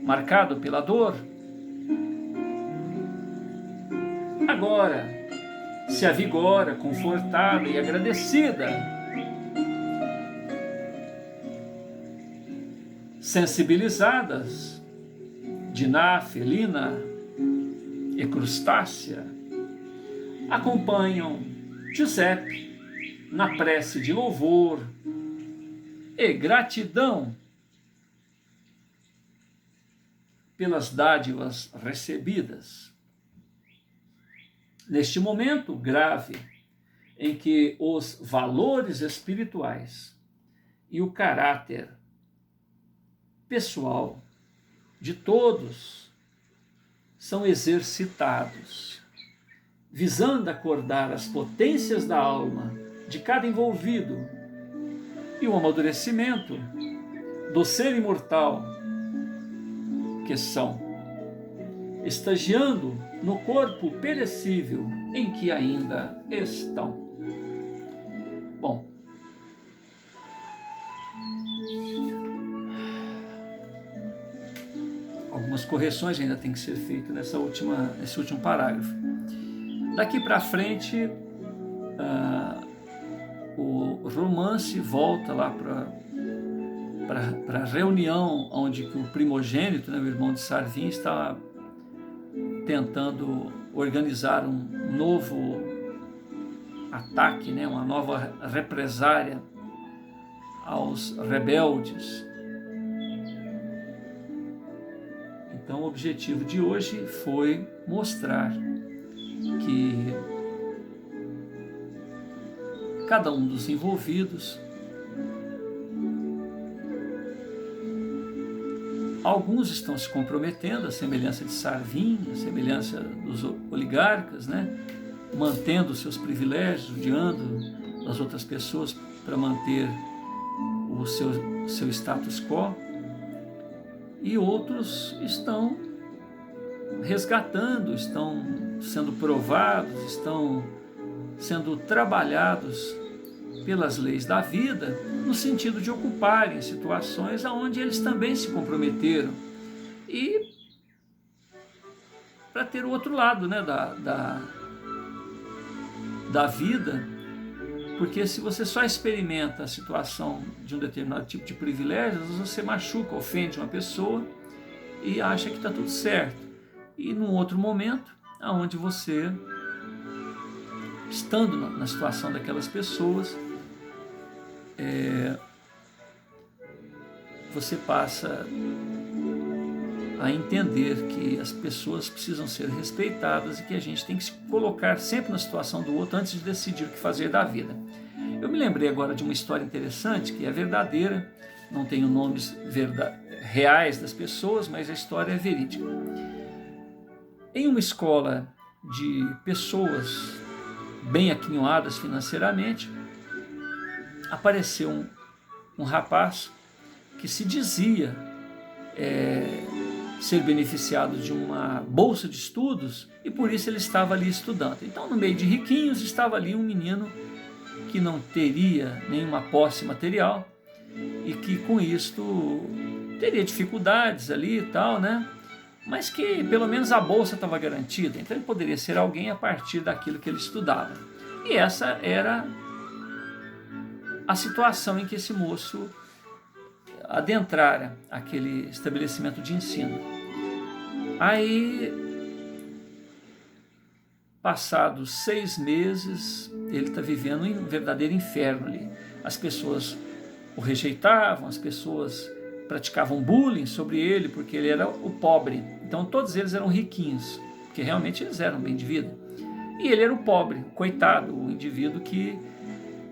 marcado pela dor, agora se avigora, confortada e agradecida, sensibilizadas, Diná, Felina e Crustácea, acompanham Giuseppe na prece de louvor e gratidão pelas dádivas recebidas. Neste momento grave em que os valores espirituais e o caráter pessoal de todos são exercitados, visando acordar as potências da alma de cada envolvido e o amadurecimento do ser imortal que são, estagiando no corpo perecível em que ainda estão. Bom, algumas correções ainda têm que ser feitas nesse último parágrafo. Daqui para frente, o romance volta lá para a reunião onde o primogênito, né, o irmão de Sarvin, está tentando organizar um novo ataque, né, uma nova represária aos rebeldes. Então o objetivo de hoje foi mostrar que cada um dos envolvidos, alguns estão se comprometendo, a semelhança de Sarvin, a semelhança dos oligarcas, né? Mantendo seus privilégios, judiando das outras pessoas para manter o seu status quo. E outros estão resgatando, estão sendo provados, estão sendo trabalhados pelas leis da vida, no sentido de ocuparem situações onde eles também se comprometeram, e para ter o outro lado, né, da vida, porque se você só experimenta a situação de um determinado tipo de privilégio, você machuca, ofende uma pessoa e acha que está tudo certo, e num outro momento, onde você, estando na situação daquelas pessoas, você passa a entender que as pessoas precisam ser respeitadas e que a gente tem que se colocar sempre na situação do outro antes de decidir o que fazer da vida. Eu me lembrei agora de uma história interessante, que é verdadeira, não tenho nomes reais das pessoas, mas a história é verídica. Em uma escola de pessoas bem aquinhoadas financeiramente, apareceu um rapaz que se dizia ser beneficiado de uma bolsa de estudos, e por isso ele estava ali estudando. Então, no meio de riquinhos, estava ali um menino que não teria nenhuma posse material e que com isto teria dificuldades ali e tal, né? Mas que pelo menos a bolsa estava garantida, então ele poderia ser alguém a partir daquilo que ele estudava. E essa era a situação em que esse moço adentrara aquele estabelecimento de ensino. Aí, passados 6 meses, ele está vivendo um verdadeiro inferno ali. As pessoas o rejeitavam, as pessoas praticavam bullying sobre ele, porque ele era o pobre. Então todos eles eram riquinhos, porque realmente eles eram bem de vida. E ele era o pobre, o coitado, o indivíduo que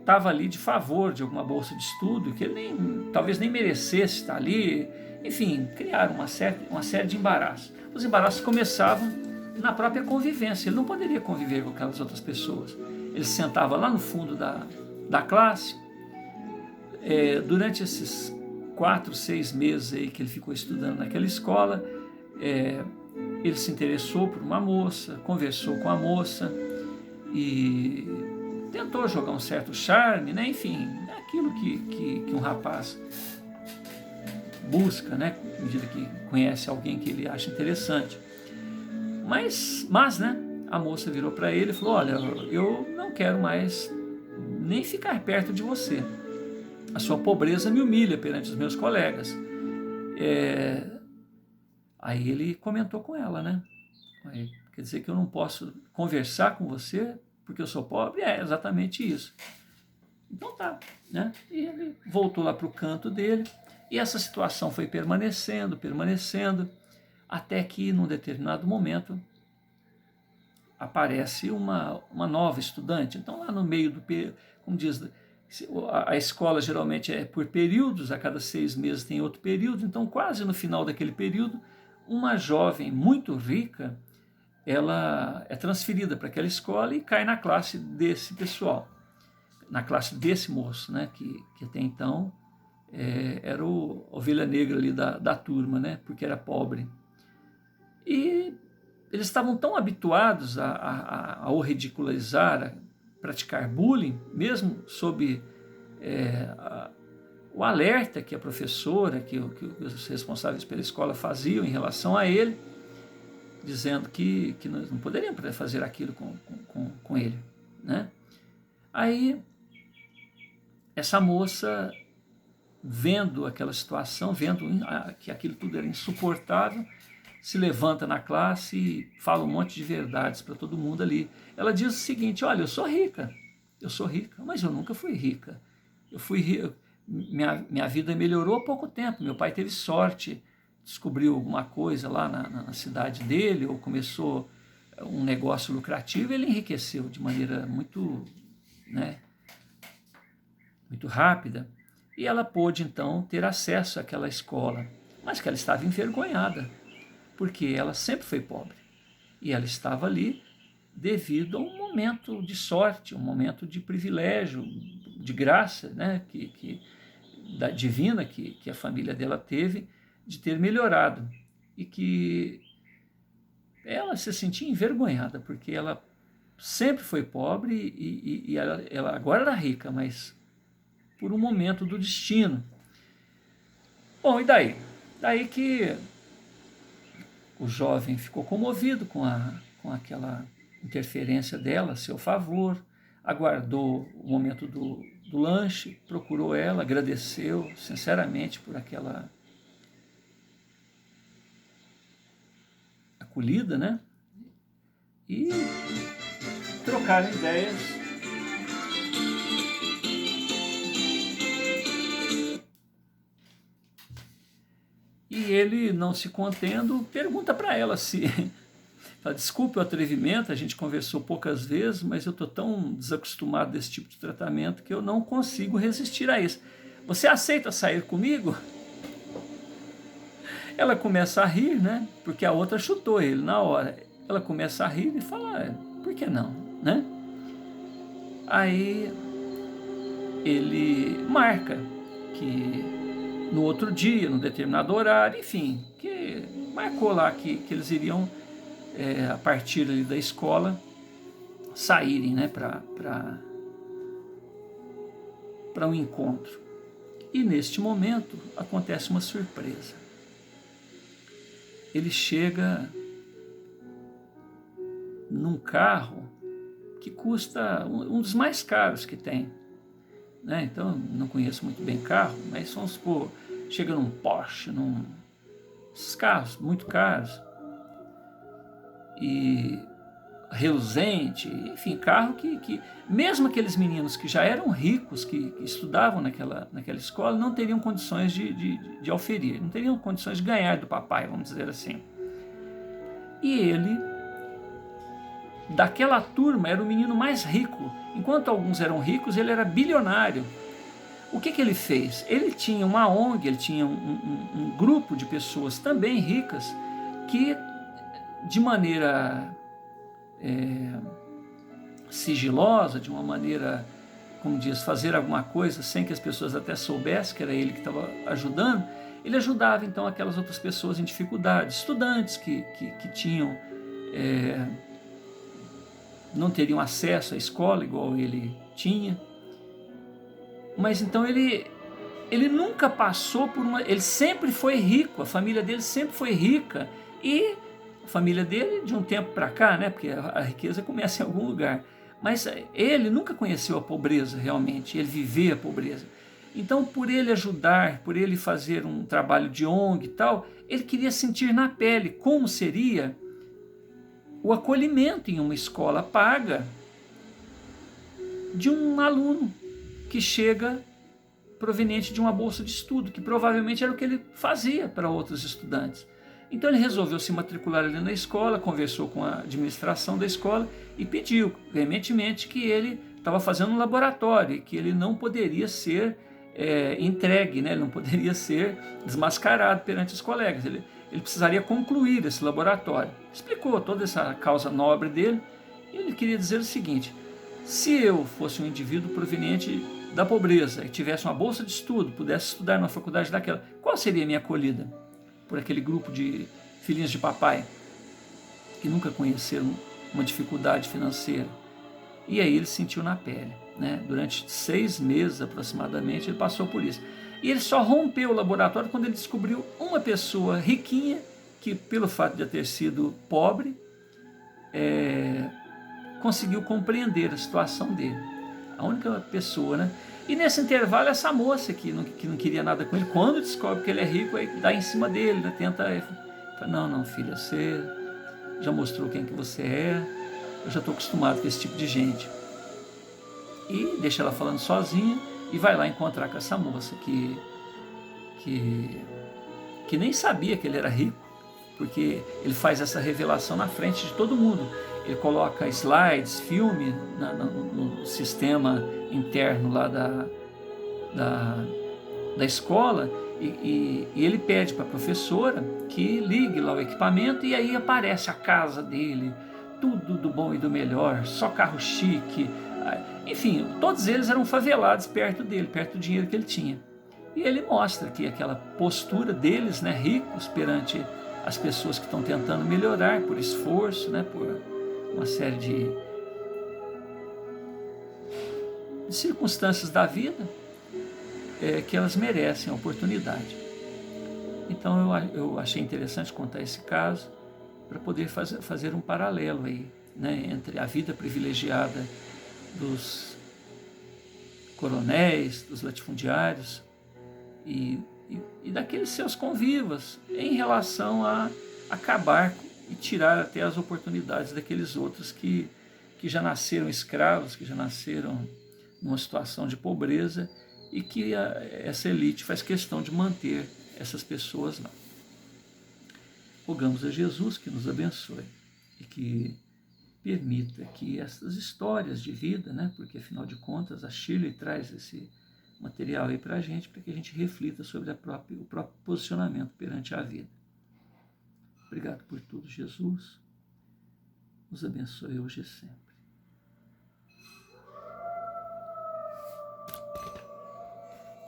estava ali de favor de alguma bolsa de estudo, que ele talvez nem merecesse estar ali. Enfim, criaram uma série de embaraços. Os embaraços começavam na própria convivência. Ele não poderia conviver com aquelas outras pessoas. Ele se sentava lá no fundo da classe. Durante esses 4, 6 meses aí que ele ficou estudando naquela escola, ele se interessou por uma moça, conversou com a moça e tentou jogar um certo charme, né? Enfim, aquilo que um rapaz busca, né, à medida que conhece alguém que ele acha interessante. Mas né, a moça virou para ele e falou: olha, eu não quero mais nem ficar perto de você. A sua pobreza me humilha perante os meus colegas. Aí ele comentou com ela, né? Aí, quer dizer que eu não posso conversar com você porque eu sou pobre? É exatamente isso. Então tá, né? E ele voltou lá para o canto dele, e essa situação foi permanecendo, até que num determinado momento aparece uma nova estudante. Então lá no meio do, como diz, a escola geralmente é por períodos, a cada 6 meses tem outro período, então quase no final daquele período, uma jovem muito rica, ela é transferida para aquela escola e cai na classe desse pessoal, na classe desse moço, né, que até então era o ovelha negra ali da turma, né, porque era pobre. E eles estavam tão habituados a o ridicularizar, a praticar bullying, mesmo sob o alerta que a professora, que os responsáveis pela escola faziam em relação a ele, dizendo que nós não poderíamos fazer aquilo com ele, né? Aí, essa moça, vendo aquela situação, vendo que aquilo tudo era insuportável, se levanta na classe e fala um monte de verdades para todo mundo ali. Ela diz o seguinte: olha, eu sou rica, mas eu nunca fui rica. Eu fui rica, minha vida melhorou há pouco tempo, meu pai teve sorte, descobriu alguma coisa lá na cidade dele, ou começou um negócio lucrativo, ele enriqueceu de maneira muito, né, muito rápida, e ela pôde então ter acesso àquela escola, mas que ela estava envergonhada, porque ela sempre foi pobre, e ela estava ali devido a um momento de sorte, um momento de privilégio, de graça, né, da divina que a família dela teve, de ter melhorado, e que ela se sentia envergonhada, porque ela sempre foi pobre e ela agora era rica, mas por um momento do destino. Bom, e daí? Daí que o jovem ficou comovido com aquela interferência dela a seu favor, aguardou o momento do lanche, procurou ela, agradeceu sinceramente por aquela acolhida, né? E trocaram ideias. E ele, não se contendo, pergunta para ela se... Fala: desculpe o atrevimento, a gente conversou poucas vezes, mas eu estou tão desacostumado desse tipo de tratamento que eu não consigo resistir a isso. Você aceita sair comigo? Ela começa a rir, né? Porque a outra chutou ele na hora. Ela começa a rir e fala: por que não, né? Aí ele marca que no outro dia, num determinado horário, enfim, que marcou lá que eles iriam, a partir ali da escola, saírem, né, para um encontro. E neste momento acontece uma surpresa. Ele chega num carro que custa um dos mais caros que tem, né? Então, não conheço muito bem carro, mas vamos supor, chega num Porsche, esses carros muito caros, e reluzente, enfim, carro que mesmo aqueles meninos que já eram ricos, que estudavam naquela escola, não teriam condições de auferir, não teriam condições de ganhar do papai, vamos dizer assim. E ele, daquela turma, era o menino mais rico. Enquanto alguns eram ricos, ele era bilionário. O que ele fez? Ele tinha uma ONG, ele tinha um grupo de pessoas também ricas que, de maneira sigilosa, de uma maneira, como diz, fazer alguma coisa sem que as pessoas até soubessem que era ele que estava ajudando, ele ajudava então aquelas outras pessoas em dificuldade, estudantes que tinham, não teriam acesso à escola igual ele tinha. Mas então ele ele nunca passou por uma... Ele sempre foi rico, a família dele sempre foi rica, e a família dele, de um tempo para cá, né, porque a riqueza começa em algum lugar, mas ele nunca conheceu a pobreza realmente, ele viveu a pobreza. Então, por ele ajudar, por ele fazer um trabalho de ONG e tal, ele queria sentir na pele como seria o acolhimento em uma escola paga de um aluno que chega proveniente de uma bolsa de estudo, que provavelmente era o que ele fazia para outros estudantes. Então ele resolveu se matricular ali na escola, conversou com a administração da escola e pediu veementemente que ele estava fazendo um laboratório, que ele não poderia ser entregue, né? Ele não poderia ser desmascarado perante os colegas, ele precisaria concluir esse laboratório. Explicou toda essa causa nobre dele, e ele queria dizer o seguinte: se eu fosse um indivíduo proveniente da pobreza e tivesse uma bolsa de estudo, pudesse estudar numa faculdade daquela, qual seria a minha acolhida por aquele grupo de filhinhos de papai que nunca conheceram uma dificuldade financeira? E aí ele sentiu na pele, né? Durante 6 meses aproximadamente ele passou por isso. E ele só rompeu o laboratório quando ele descobriu uma pessoa riquinha que, pelo fato de ter sido pobre, conseguiu compreender a situação dele. A única pessoa, né? E nesse intervalo, essa moça que não queria nada com ele, quando descobre que ele é rico, aí dá em cima dele, né? Tenta... Fala, não, filha, você já mostrou quem que você é, eu já estou acostumado com esse tipo de gente. E deixa ela falando sozinha e vai lá encontrar com essa moça que nem sabia que ele era rico, porque ele faz essa revelação na frente de todo mundo. Ele coloca slides, filme no sistema interno lá da escola, e ele pede para a professora que ligue lá o equipamento, e aí aparece a casa dele, tudo do bom e do melhor, só carro chique, enfim, todos eles eram favelados perto dele, perto do dinheiro que ele tinha. E ele mostra que aquela postura deles, né, ricos perante as pessoas que estão tentando melhorar por esforço, né, por uma série de circunstâncias da vida, que elas merecem a oportunidade. Então eu achei interessante contar esse caso para poder fazer um paralelo aí, né, entre a vida privilegiada dos coronéis, dos latifundiários e daqueles seus convivas em relação a acabar e tirar até as oportunidades daqueles outros que já nasceram escravos, que já nasceram numa situação de pobreza, e que essa elite faz questão de manter essas pessoas lá. Rogamos a Jesus que nos abençoe e que permita que essas histórias de vida, né, porque afinal de contas a Shirley traz esse material aí para a gente gente reflita sobre o próprio posicionamento perante a vida. Obrigado por tudo, Jesus. Nos abençoe hoje e sempre.